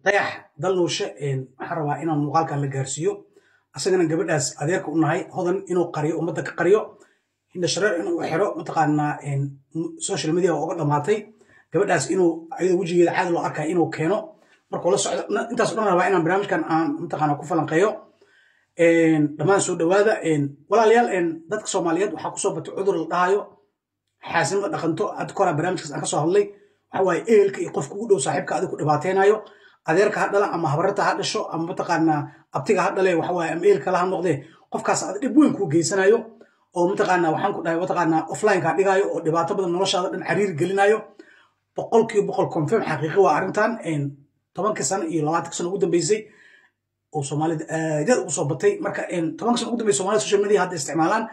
dayax dalnuushe waxaan rabaa inaan muuqaalkan la gaarsiiyo asagana gabadhaas adeerka u nahay hodan inuu qariyo ummadda ka qariyo hinda shareer inuu xiro mataqaanaa social media uga dhamaatay gabadhaas inuu ayada wejigeeda caadi loo arkay inuu keeno markuu la socdo intaas dhan rabaa inaan barnaamijkan aan mataqaanaa ku falanqeeyo dhammaan soo dhawaada walaalayaal dadka Soomaaliyeed waxa ku soo batay cudur la dhahayo xaasinimada dhaqanto ad kora barnaamijkaas aan ka soo hadlay waxa way eelka iyo qofka ugu dhow saaxiibka adigu ku dhibaateenayo adeerka ha dhala ama habarta ha dhasho ama mataqaanaa abtiga ha dhalay waxa way ama eelka la noqday qofkaas aad dhib weyn ku geysanayo oo mataqaanaa waxaan ku dhahay mataqaanaa offline ka dhigayo oo dhibaato badan noloshaada dhan cariir gelinayo boqolkiiba confirm xaqiiqi waa arintan 10 sano iyo 20 sano ugu dambeysay oo Soomaalida aad ugu soo batay marka 10 sano ugu dambeysay Soomaalida social media hadda isticmaalaan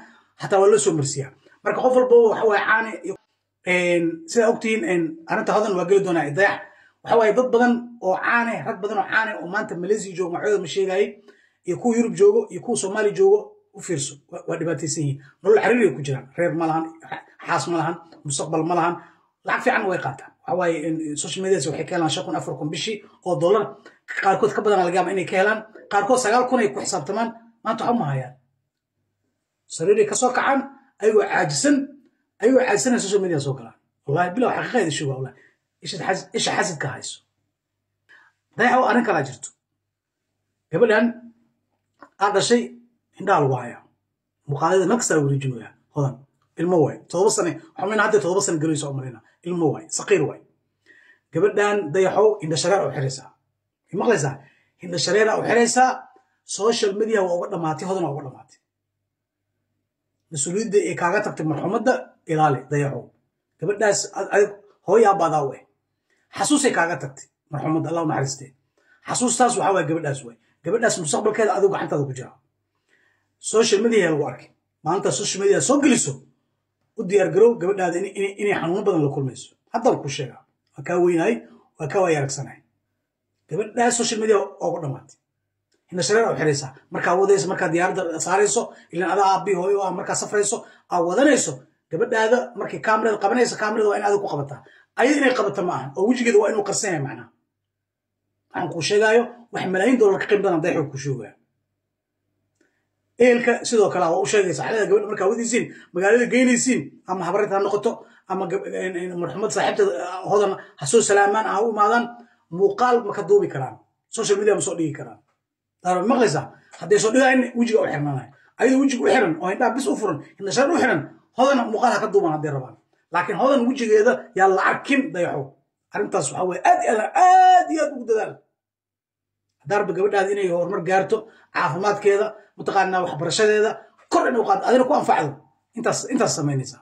hatta waa la soo marsiya marka qof walba waxa way caani sida ogtiin arinta hodan waa gali doonaa idaah waxa way dad badan oo caani rag badan oo caani oo maanta Malaysia joogo macooda ma sheegay iyo ku Yurub joogo iyo ku Soomaali joogo u fiirso waa dhibaataysan yihiin nolol xiriir ku jiraan reer ma lahan xaas ma lahan mustaqbal ma lahan lacag fiican way qaataan waxa way social media waxay ka helaan 4,000 bishi oo dollar qaarkood ka badan laga yaabaa inay ka helaan qaarkood 9,000 ay ku xisaabtamaan maanta waxa ma hayaan sariiri ka soo kacan ayuu caajisan social media soo galaan wallahi bilaa xaqiiqada shuba wallahi إيش حاسد كهايسو ضيعوا أنا كلا جرتو قبل أن هذا شيء هندا الوايا مقالدة مكسر ورجنويا هذا الموعي توبصني حملنا هذا توبصني قريس عمرنا الموعي صقير واي قبل أن ضيعوا هندا شرائع وحرسة المغلسة هندا شرائع وحرسة سوشيال ميديا وأقول ماتي هذا وأقول ماتي مسؤولية إيكاغا تكتب مرحومة ده إلالي ضيعوا قبل الناس هو يا باداوي حسوسي كاغا تagtay marxamad Allah ma xariiste xasuustaas waxa way gabadhaas mustaqbalkeeda adigu gacantaada ku jira social media lagu arkay maanta social media soo geliso u diyaar garow gabadhaada inay xanuun badan la kulmayso hadda ku sheega waa ka weynay waa ka waayaragsanay gabadhaas social media oo dhamaatay ina shareer oo xiraysa marka wadayso marka diyaarada saarayso ilaa ada aabi hooyo marka safrayso aa wadanayso gabadhaada markii kaamirada qabanayso kaamirada waa in aad ku qabataa ayay inay qabato ma aha oo wajigeeda waa inuu qarsan yahay macna aan ku sheegayo wax malaayiin dollar ka qiimo badan dayax ku sheegaya eelka sidoo kale waa u sheegaysa xalada gabadha marka wadiisiin magaalada geynaysiin ama habarta noqoto ama marxumad saaxiibta hodan ha soo salaamaan ah u maadan muuqaal ma ka duubi karaan social media ma soo dhigi karaan daro maqlaysa haday soo dhigaan wajiga u xirnaanay ayuu wajiga u xiran oo indha bis u furan inna shar u xiran هذا مقالها كدوما هذي ربان لكن هذا وجه هذا يلا عكين ضيعوا أنت صحوي أدي بقدر ضرب قبل هذا إنه هو مر جارته عافمات كذا متقارنة وحبرشة هذا كل نقاط هذا نكون فعله أنت السمينيسا